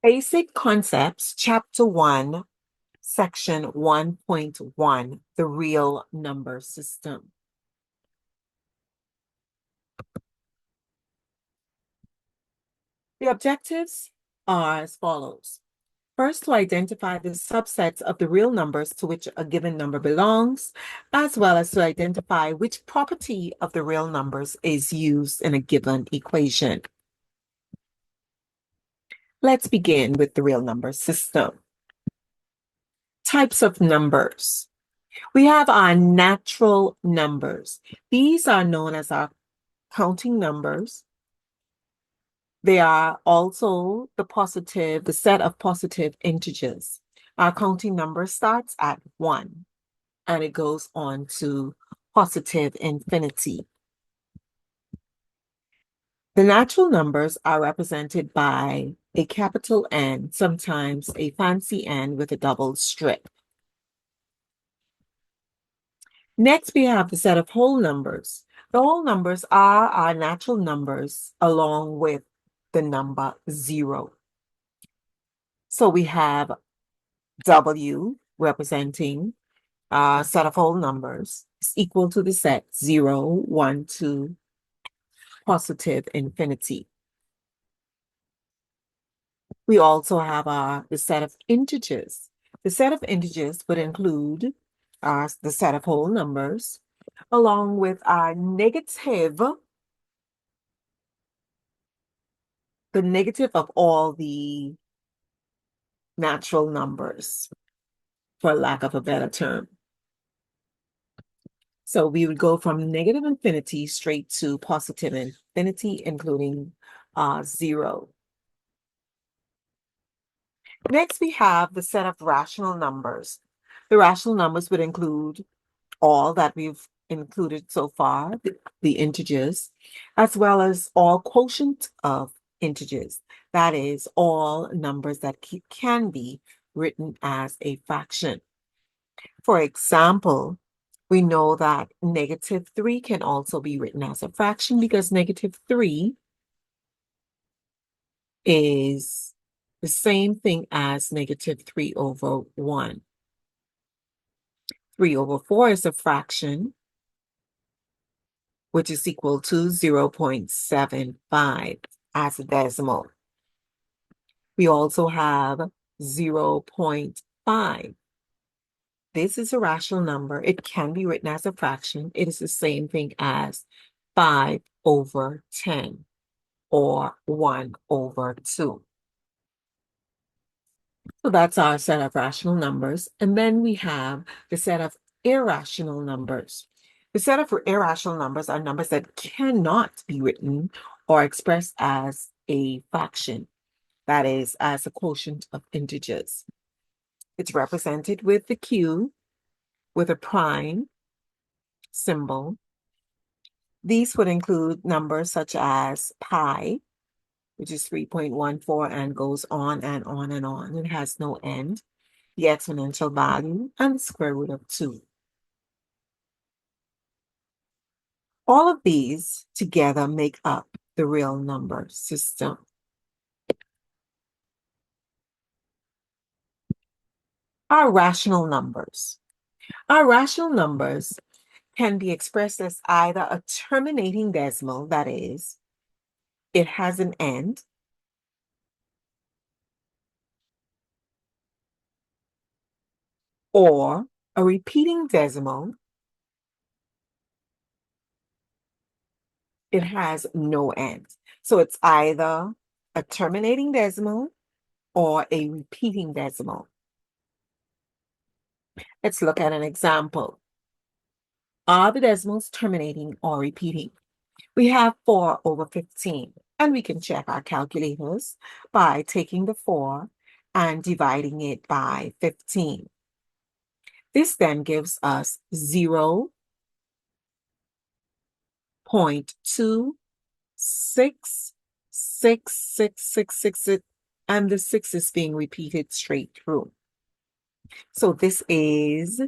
Basic Concepts, Chapter 1, Section 1.1, the real number system. The objectives are as follows. First, to identify the subsets of the real numbers to which a given number belongs, as well as to identify which property of the real numbers is used in a given equation. Let's begin with the real number system. Types of numbers. We have our natural numbers. These are known as our counting numbers. They are also the set of positive integers. Our counting number starts at 1 and it goes on to positive infinity. The natural numbers are represented by a capital N, sometimes a fancy N with a double strip. Next, we have the set of whole numbers. The whole numbers are our natural numbers along with the number 0. So we have W representing a set of whole numbers is equal to the set 0, 1, 2, positive infinity. We also have the set of integers. The set of integers would include the set of whole numbers along with our the negative of all the natural numbers, for lack of a better term. So we would go from negative infinity straight to positive infinity, including 0. Next, we have the set of rational numbers. The rational numbers would include all that we've included so far, the integers, as well as all quotient of integers. That is, all numbers that can be written as a fraction. For example, we know that -3 can also be written as a fraction because -3 is the same thing as -3 over 1. 3 over 4 is a fraction, which is equal to 0.75 as a decimal. We also have 0.5. This is a rational number. It can be written as a fraction. It is the same thing as 5 over 10 or 1 over 2. So that's our set of rational numbers. And then we have the set of irrational numbers. The set of irrational numbers are numbers that cannot be written or expressed as a fraction, that is, as a quotient of integers. It's represented with the Q, with a prime symbol. These would include numbers such as pi, which is 3.14 and goes on and on and on. It has no end. The exponential value, and the square root of 2. All of these together make up the real number system. Our rational numbers. Our rational numbers can be expressed as either a terminating decimal, that is, it has an end, or a repeating decimal, it has no end. So it's either a terminating decimal or a repeating decimal. Let's look at an example. Are the decimals terminating or repeating? We have 4 over 15, and we can check our calculators by taking the 4 and dividing it by 15. This then gives us 0.266666, and the 6 is being repeated straight through. So this is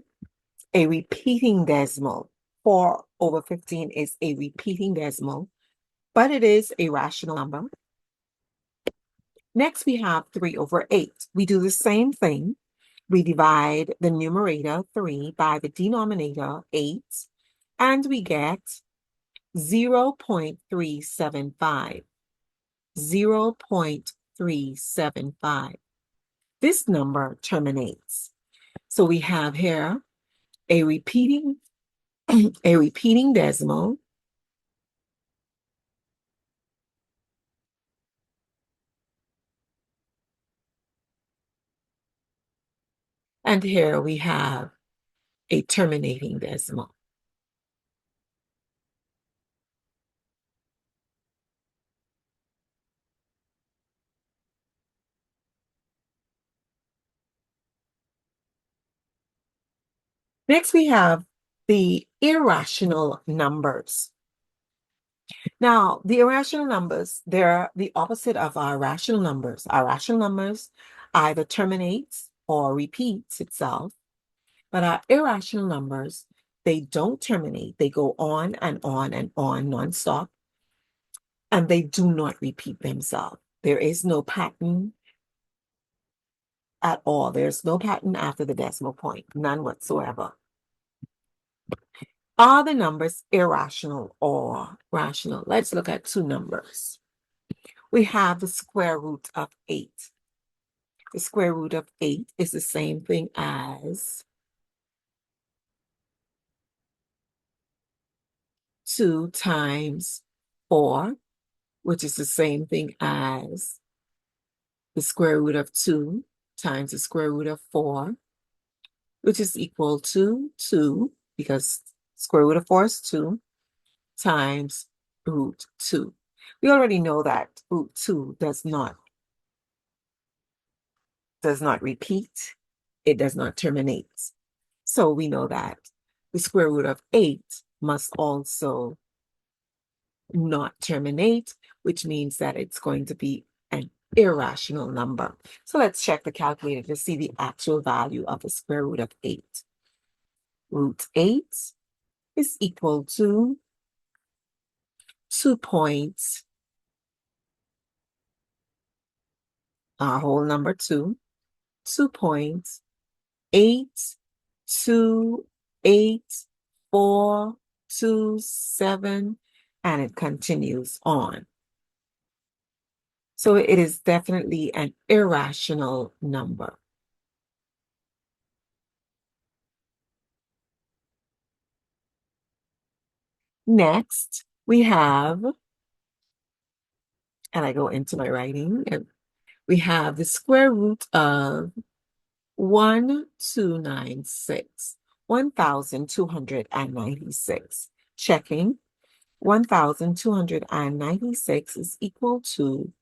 a repeating decimal. 4 over 15 is a repeating decimal, but it is a rational number. Next, we have 3 over 8. We do the same thing. We divide the numerator 3 by the denominator 8, and we get 0.375. 0.375. This number terminates. So we have here a repeating a repeating decimal, and here we have a terminating decimal. Next, we have the irrational numbers. Now, the irrational numbers, they're the opposite of our rational numbers. Our rational numbers either terminates or repeats itself, but our irrational numbers, they don't terminate. They go on and on and on nonstop, and they do not repeat themselves. There is no pattern at all. There's no pattern after the decimal point, none whatsoever. Are the numbers irrational or rational? Let's look at two numbers. We have the square root of 8. The square root of 8 is the same thing as 2 times 4, which is the same thing as the square root of 2 times the square root of 4, which is equal to 2, because square root of 4 is 2, times root 2. We already know that root 2 does not repeat. It does not terminate. So we know that the square root of 8 must also not terminate, which means that it's going to be an irrational number. So let's check the calculator to see the actual value of the square root of 8. Root 8 is equal to 2 points, our whole number 2, 2.82847, and it continues on. So it is definitely an irrational number. Next, we have, and I go into my writing, and we have the square root of 1296, 1296. Checking, 1296 is equal to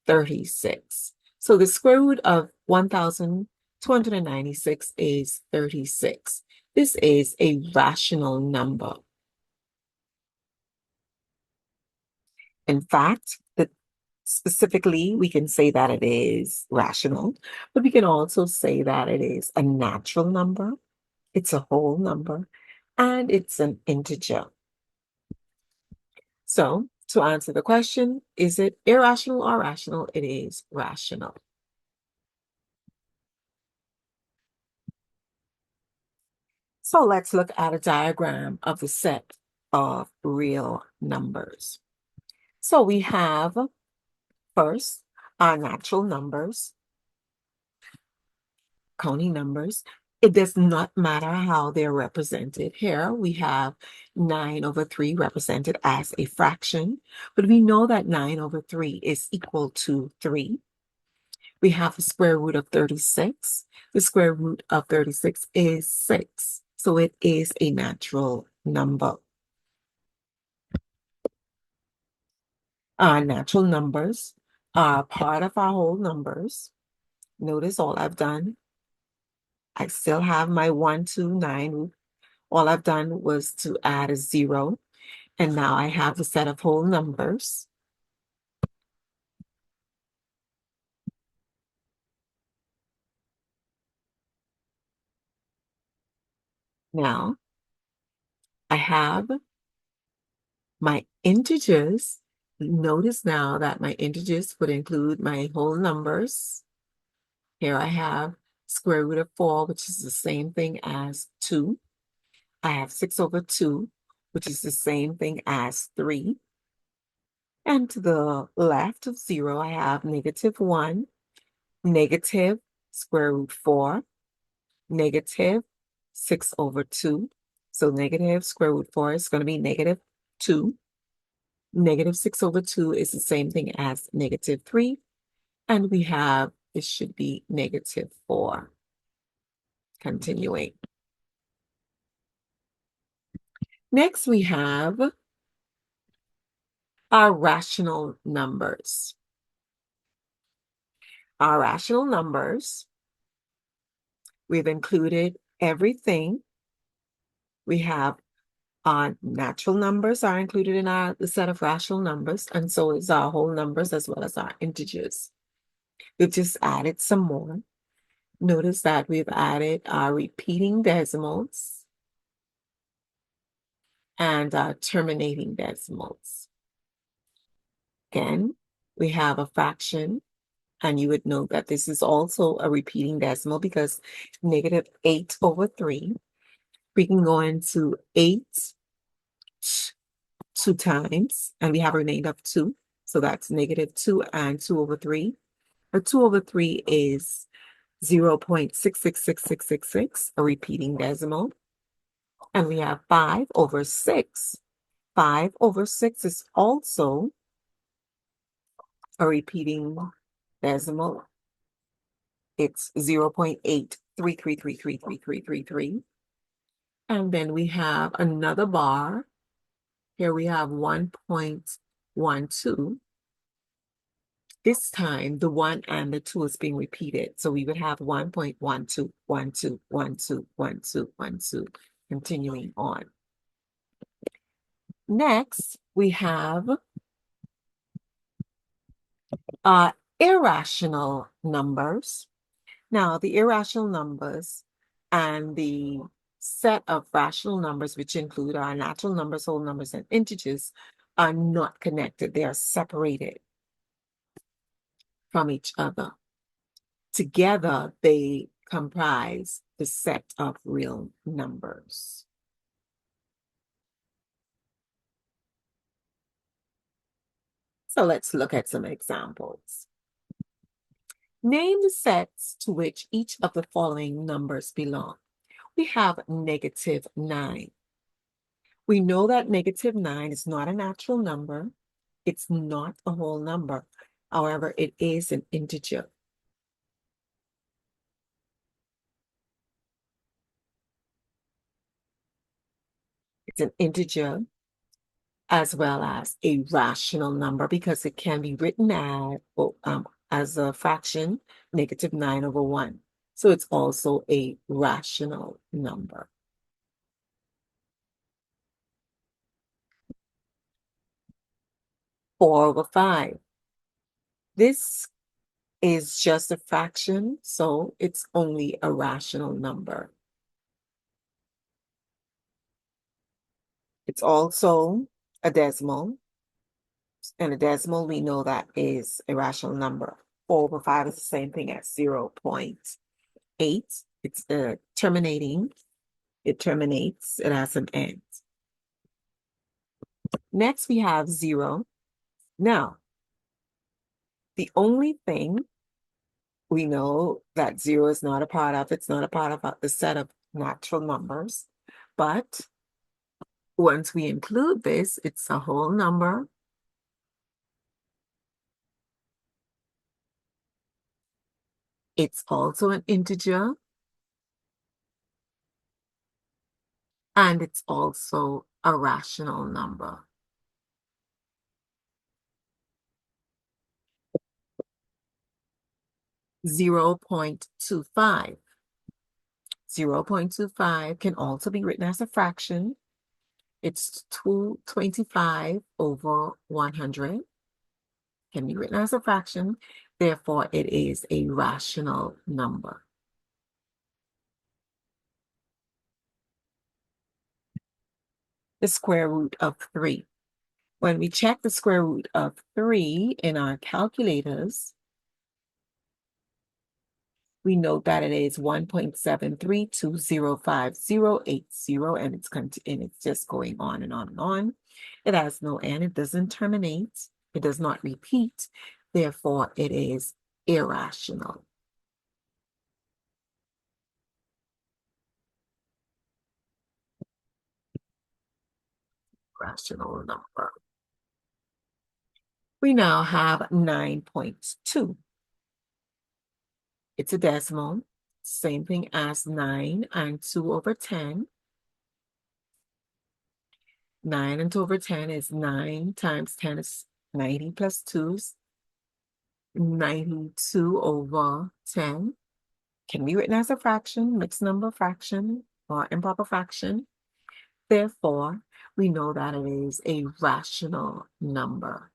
36. So the square root of 1296 is 36. This is a rational number. In fact, specifically, we can say that it is rational, but we can also say that it is a natural number, it's a whole number, and it's an integer. So, to answer the question, is it irrational or rational? It is rational. So let's look at a diagram of the set of real numbers. So we have first our natural numbers, Coney numbers. It does not matter how they're represented. Here we have 9 over 3 represented as a fraction, but we know that 9 over 3 is equal to 3. We have the square root of 36. The square root of 36 is 6. So it is a natural number. Our natural numbers are part of our whole numbers. Notice all I've done. I still have my 1, 2, 9. All I've done was to add a 0. And now I have the set of whole numbers. Now I have my integers Notice now that my integers would include my whole numbers. Here I have square root of 4, which is the same thing as 2. I have 6 over 2, which is the same thing as 3. And to the left of 0, I have negative 1, negative square root 4, negative 6 over 2. So negative square root 4 is going to be negative 2. Negative 6 over 2 is the same thing as negative 3. And we have, it should be negative 4. Continuing. Next, we have our rational numbers. Our rational numbers, we've included everything. We have our natural numbers are included in the set of rational numbers, and so is our whole numbers as well as our integers. We've just added some more. Notice that we've added our repeating decimals and our terminating decimals. Again, we have a fraction, and you would note that this is also a repeating decimal because negative 8 over 3, we can go into 8 2 times, and we have a remainder of 2. So that's negative 2 and 2 over 3. A 2 over 3 is 0.666666, a repeating decimal. And we have 5 over 6. 5 over 6 is also a repeating decimal. It's 0.833333333. And then we have another bar. Here we have 1.12. This time, the 1 and the 2 is being repeated. So we would have 1.1212121212, continuing on. Next, we have irrational numbers. Now, the irrational numbers and the set of rational numbers, which include our natural numbers, whole numbers, and integers, are not connected. They are separated from each other. Together, they comprise the set of real numbers. So let's look at some examples. Name the sets to which each of the following numbers belong. We have negative 9. We know that negative 9 is not a natural number. It's not a whole number. However, it is an integer. It's an integer as well as a rational number because it can be written as a fraction, negative 9 over 1. So it's also a rational number. Four over 5. This is just a fraction, so it's only a rational number. It's also a decimal, and a decimal, we know that is a rational number. 4 over 5 is the same thing as 0.8. It's terminating. It terminates. It has an end. Next, we have 0. Now, the only thing we know that 0 is not a part of, it's not a part of the set of natural numbers. But once we include this, it's a whole number. It's also an integer. And it's also a rational number. Zero 0.25. 0.25 can also be written as a fraction. It's 225 over 100. Can be written as a fraction. Therefore, it is a rational number. The square root of 3. When we check the square root of 3 in our calculators, we note that it is 1.73205,080, and it's just going on and on and on. It has no end. It doesn't terminate. It does not repeat. Therefore, it is irrational. Rational number. We now have 9.2. It's a decimal. Same thing as 9 and 2 over 10. 9 and 2 over 10 is 9 times 10 is 90 plus 2 is 92 over 10. Can be written as a fraction, mixed number fraction, or improper fraction. Therefore, we know that it is a rational number.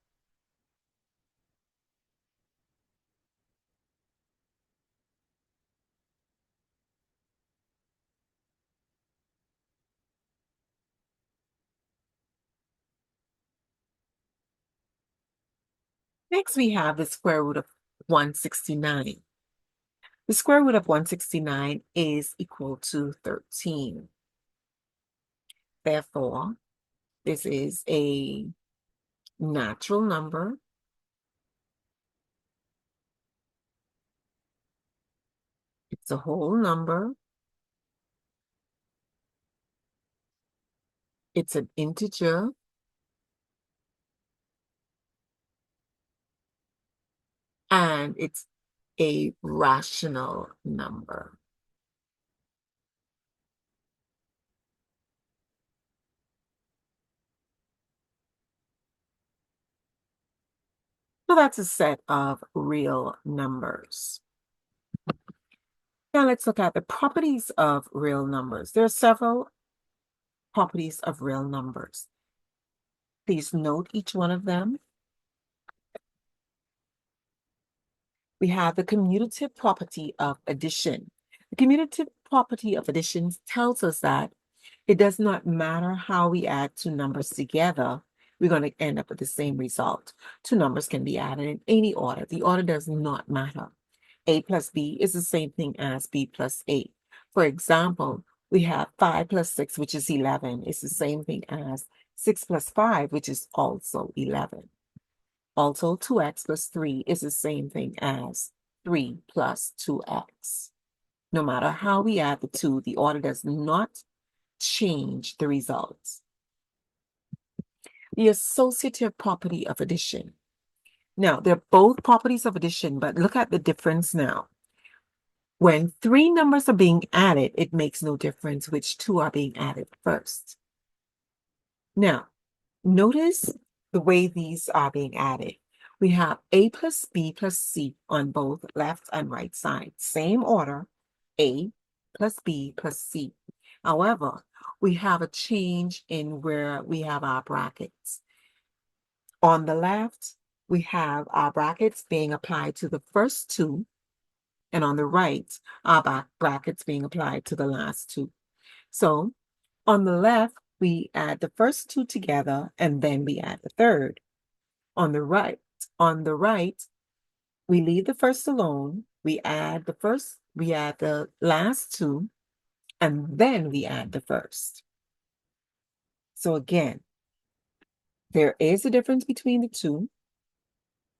Next, we have the square root of 169. The square root of 169 is equal to 13. Therefore, this is a natural number. It's a whole number. It's an integer. And it's a rational number. So that's a set of real numbers. Now let's look at the properties of real numbers. There are several properties of real numbers. Please note each one of them. We have the commutative property of addition. The commutative property of addition tells us that it does not matter how we add two numbers together, we're going to end up with the same result. Two numbers can be added in any order. The order does not matter. A plus B is the same thing as B plus A. For example, we have 5 plus 6, which is 11. It's the same thing as 6 plus 5, which is also 11. Also, 2x plus 3 is the same thing as 3 plus 2x. No matter how we add the two, the order does not change the results. The associative property of addition. Now, they're both properties of addition, but look at the difference now. When three numbers are being added, it makes no difference which two are being added first. Now, notice the way these are being added. We have A plus B plus C on both left and right sides. Same order, A plus B plus C. However, we have a change in where we have our brackets. On the left, we have our brackets being applied to the first two, and on the right, our brackets being applied to the last two. So on the left, we add the first two together, and then we add the third. On the right, we leave the first alone. We add the last two, and then we add the first. So again, there is a difference between the two.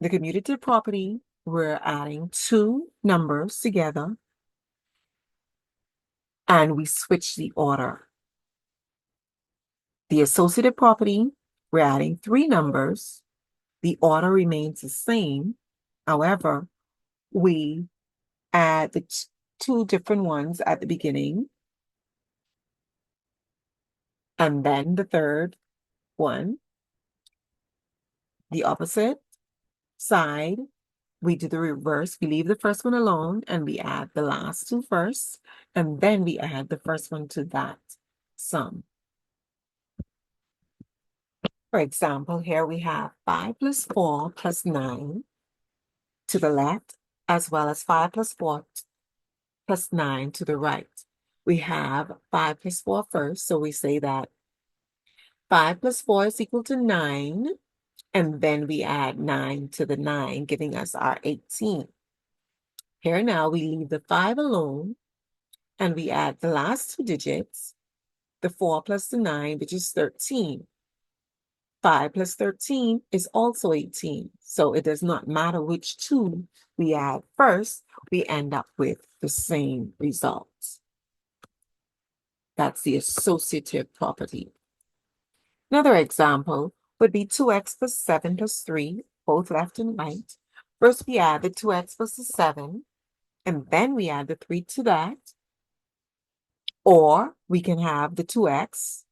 The commutative property, we're adding two numbers together, and we switch the order. The associative property, we're adding three numbers. The order remains the same. However, we add the two different ones at the beginning, and then the third one. The opposite side, we do the reverse. We leave the first one alone, and we add the last two first, and then we add the first one to that sum. For example, here we have 5 plus 4 plus 9 to the left, as well as 5 plus 4 plus 9 to the right. We have 5 plus 4 first, so we say that 5 plus 4 is equal to 9. And then we add 9 to the 9, giving us our 18. Here now we leave the 5 alone, and we add the last two digits, the 4 plus the 9, which is 13. 5 plus 13 is also 18. So it does not matter which two we add first, we end up with the same results. That's the associative property. Another example would be 2x plus 7 plus 3, both left and right. First, we add the 2x plus the 7, and then we add the 3 to that. Or we can have the 2x,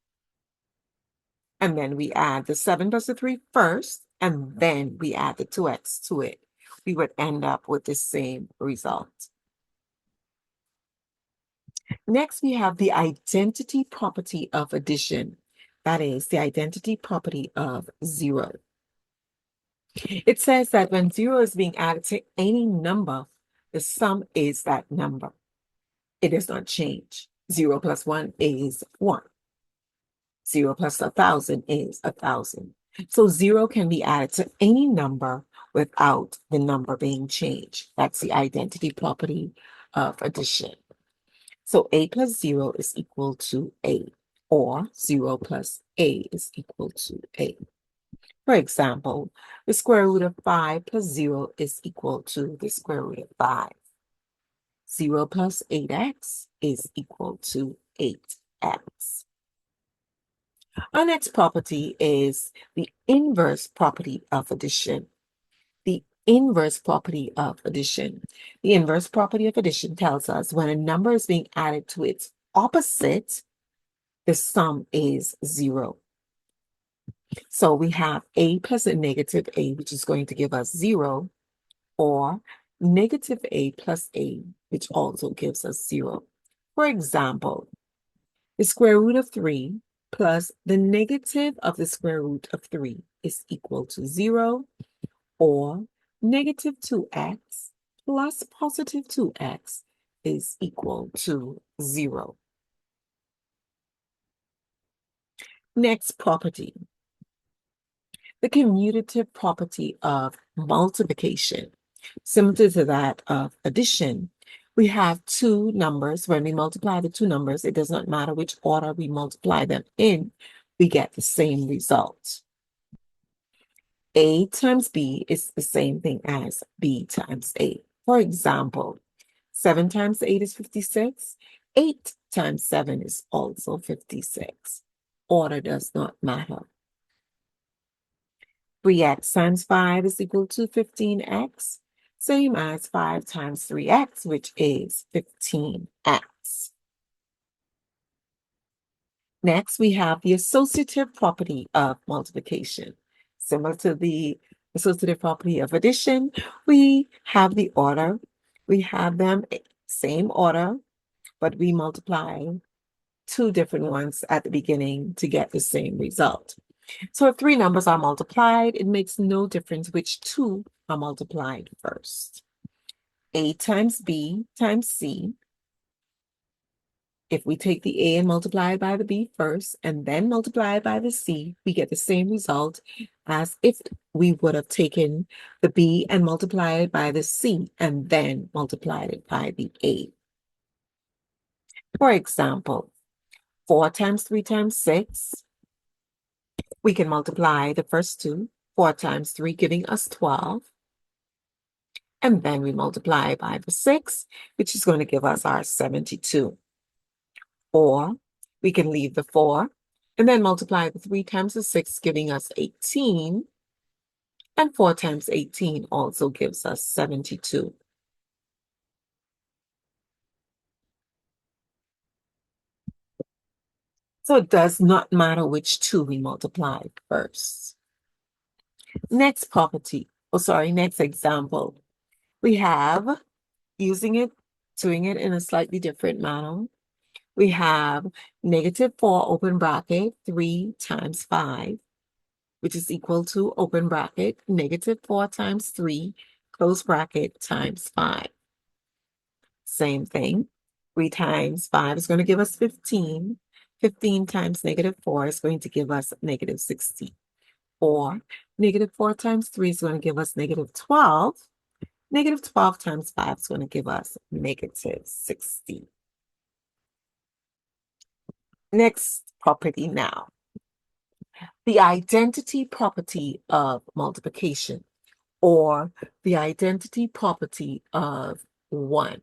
and then we add the 7 plus the 3 first, and then we add the 2x to it. We would end up with the same result. Next, we have the identity property of addition. That is the identity property of 0. It says that when 0 is being added to any number, the sum is that number. It does not change. 0 plus 1 is 1. 0 plus 1,000 is 1,000. So 0 can be added to any number without the number being changed. That's the identity property of addition. So a plus 0 is equal to a, or 0 plus a is equal to a. For example, the square root of 5 plus 0 is equal to the square root of 5. 0 plus 8x is equal to 8x. Our next property is the inverse property of addition. The inverse property of addition. The inverse property of addition tells us when a number is being added to its opposite, the sum is 0. So we have a plus a negative a, which is going to give us 0, or negative a plus a, which also gives us 0. For example, the square root of 3 plus the negative of the square root of 3 is equal to 0, or negative 2x plus positive 2x is equal to 0. Next property, the commutative property of multiplication. Similar to that of addition, we have two numbers. When we multiply the two numbers, it does not matter which order we multiply them in, we get the same result. A times B is the same thing as B times A. For example, 7 times 8 is 56. 8 times 7 is also 56. Order does not matter. 3x times 5 is equal to 15x, same as 5 times 3x, which is 15x. Next, we have the associative property of multiplication. Similar to the associative property of addition, we have the order. We have them same order, but we multiply two different ones at the beginning to get the same result. So if three numbers are multiplied, it makes no difference which two are multiplied first. A times B times C. If we take the A and multiply it by the B first and then multiply it by the C, we get the same result as if we would have taken the B and multiplied it by the C and then multiplied it by the A. For example, 4 times 3 times 6. We can multiply the first two, 4 times 3, giving us 12. And then we multiply by the 6, which is going to give us our 72. Or we can leave the 4 and then multiply the 3 times the 6, giving us 18. And 4 times 18 also gives us 72. So it does not matter which two we multiply first. Next next example. We have doing it in a slightly different manner. We have negative 4 open bracket 3 times 5, which is equal to open bracket negative 4 times 3 close bracket times 5. Same thing. 3 times 5 is going to give us 15. 15 times negative 4 is going to give us negative 16. Or negative 4 times 3 is going to give us negative 12. Negative 12 times 5 is going to give us negative 60. Next property now, the identity property of multiplication, or the identity property of 1.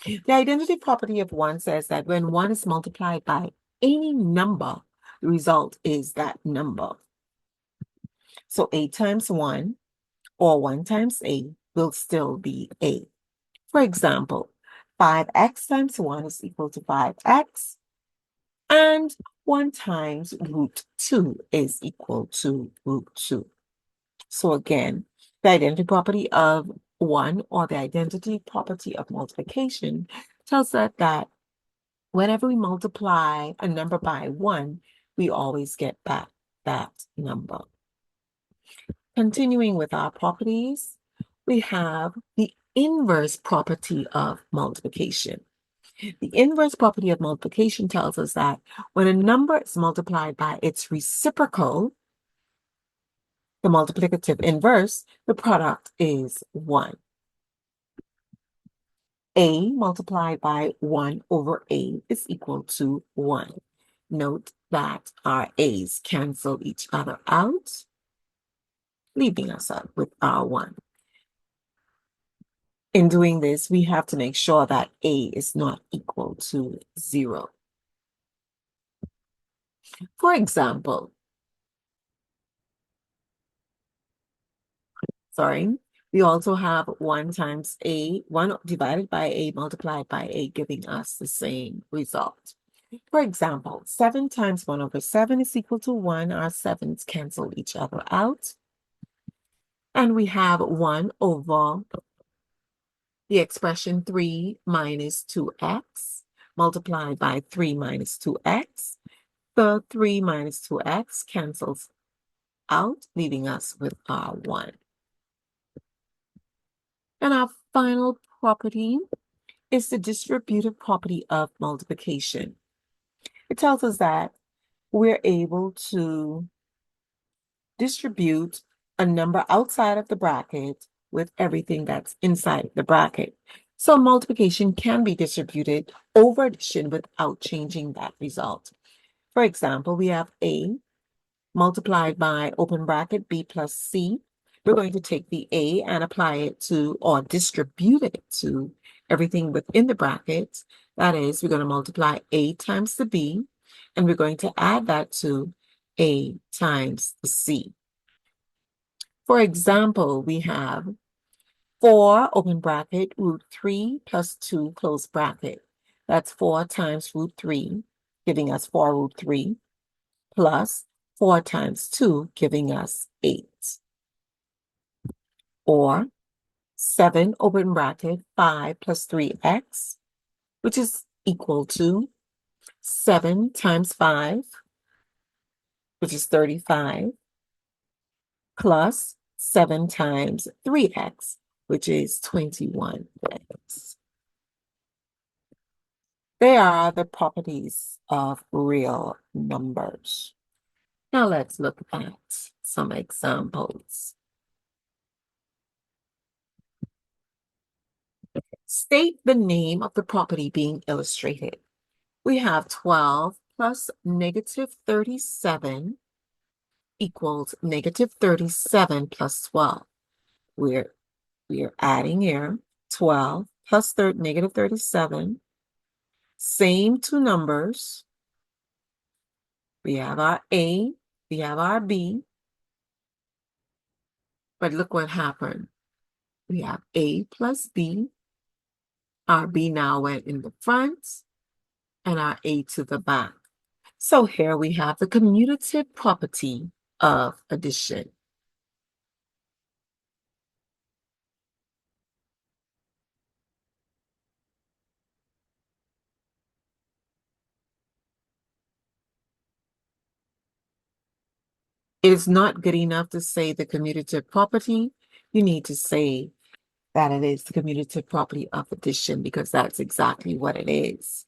The identity property of 1 says that when 1 is multiplied by any number, the result is that number. So a times 1 or 1 times a will still be a. For example, 5x times 1 is equal to 5x, and 1 times root 2 is equal to root 2. So again, the identity property of 1 or the identity property of multiplication tells us that whenever we multiply a number by 1, we always get back that number. Continuing with our properties, we have the inverse property of multiplication. The inverse property of multiplication tells us that when a number is multiplied by its reciprocal, the multiplicative inverse, the product is 1. A multiplied by 1 over A is equal to 1. Note that our A's cancel each other out, leaving us up with our 1. In doing this, we have to make sure that A is not equal to 0. For example, we also have 1 times A, 1 divided by A multiplied by A, giving us the same result. For example, 7 times 1 over 7 is equal to 1. Our 7's cancel each other out. And we have 1 over the expression 3 minus 2x multiplied by 3 minus 2x. The 3 minus 2x cancels out, leaving us with our 1. And our final property is the distributive property of multiplication. It tells us that we're able to distribute a number outside of the bracket with everything that's inside the bracket. So multiplication can be distributed over addition without changing that result. For example, we have A multiplied by open bracket B plus C. We're going to take the A and apply it to, or distribute it to, everything within the brackets. That is, we're going to multiply A times the B, and we're going to add that to A times the C. For example, we have 4 open bracket root 3 plus 2 close bracket. That's 4 times root 3, giving us 4 root 3, plus 4 times 2, giving us 8. Or 7 open bracket 5 plus 3x, which is equal to 7 times 5, which is 35, plus 7 times 3x, which is 21x. They are the properties of real numbers. Now let's look at some examples. State the name of the property being illustrated. We have 12 plus negative 37 equals negative 37 plus 12. We're adding here 12 plus negative 37. Same two numbers. We have our A, we have our B. But look what happened. We have A plus B. Our B now went in the front, and our A to the back. So here we have the commutative property of addition. It is not good enough to say the commutative property. You need to say that it is the commutative property of addition, because that's exactly what it is.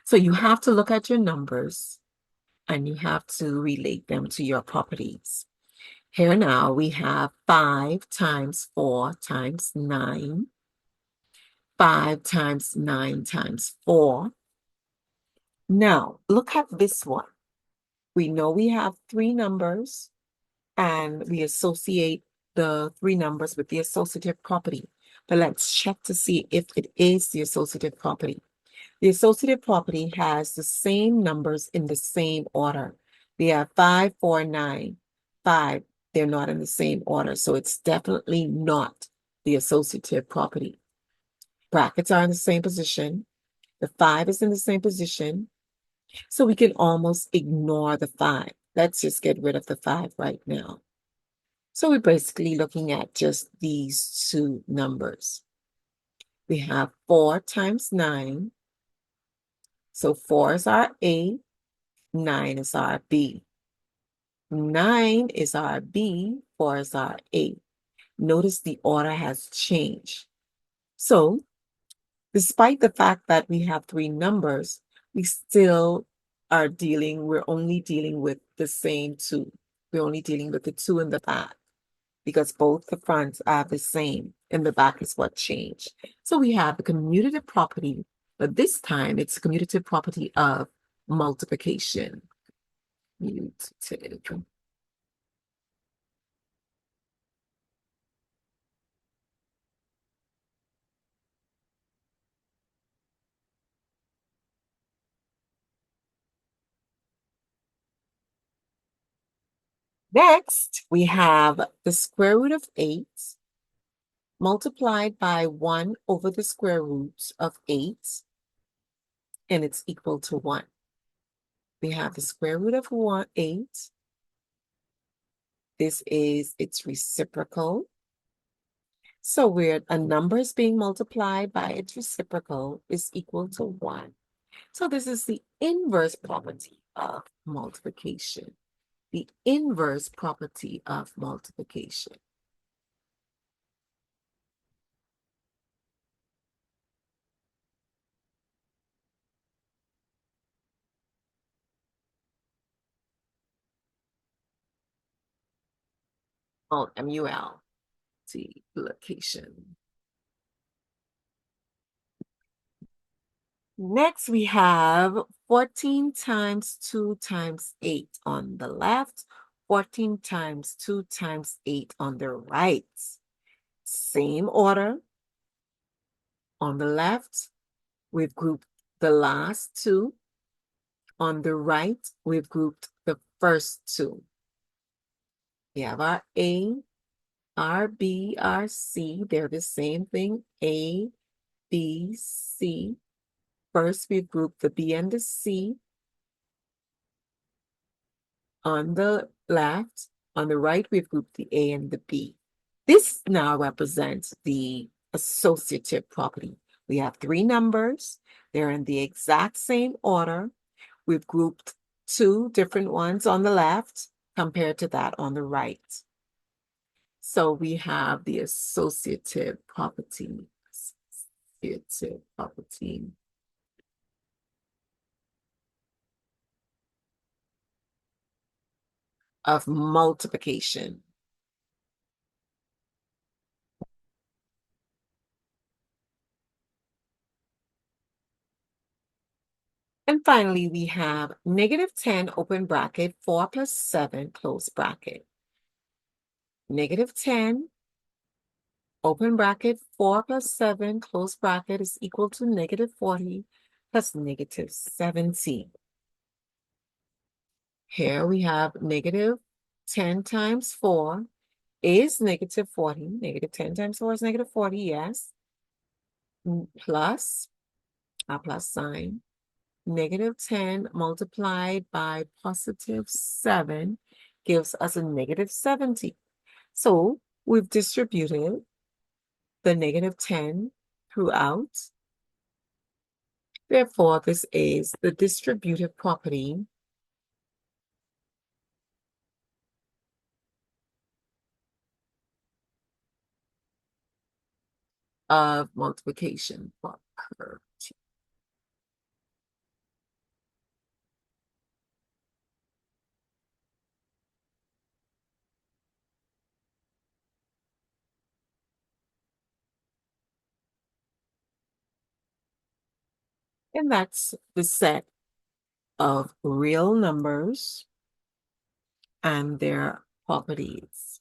So you have to look at your numbers and you have to relate them to your properties. Here now we have 5 times 4 times 9, 5 times 9 times 4. Now, look at this one. We know we have three numbers, and we associate the three numbers with the associative property. But let's check to see if it is the associative property. The associative property has the same numbers in the same order. We have 5, 4, 9, 5. They're not in the same order, so it's definitely not the associative property. Brackets are in the same position. The 5 is in the same position, so we can almost ignore the 5. Let's just get rid of the 5 right now. So we're basically looking at just these two numbers. We have 4 times 9. So 4 is our A, 9 is our B. 9 is our B, 4 is our A. Notice the order has changed. So despite the fact that we have three numbers, we still we're only dealing with the same two. We're only dealing with the two in the back because both the fronts are the same and the back is what changed. So we have the commutative property, but this time it's the commutative property of multiplication. Commutative. Next, we have the square root of 8 multiplied by 1 over the square root of 8, and it's equal to 1. We have the square root of 8. This is its reciprocal. So where a number is being multiplied by its reciprocal is equal to 1. So this is the inverse property of multiplication. The inverse property of multiplication. Multiplication. Next, we have 14 times 2 times 8 on the left, 14 times 2 times 8 on the right. Same order. On the left, we've grouped the last two. On the right, we've grouped the first two. We have our A, our B, our C. They're the same thing. A, B, C. First, we've grouped the B and the C. On the left, on the right, we've grouped the A and the B. This now represents the associative property. We have three numbers. They're in the exact same order. We've grouped two different ones on the left compared to that on the right. So we have the associative property. Associative property of multiplication. And finally, we have negative 10, open bracket, 4 plus 7, close bracket. Negative 10, open bracket, 4 plus 7, close bracket is equal to negative 40 plus negative 70. Here we have negative 10 times 4 is negative 40. Negative 10 times 4 is negative 40, yes. Plus, our plus sign. Negative 10 multiplied by positive 7 gives us a negative 70. So we've distributed the negative 10 throughout. Therefore, this is the distributive property of multiplication property. And that's the set of real numbers and their properties.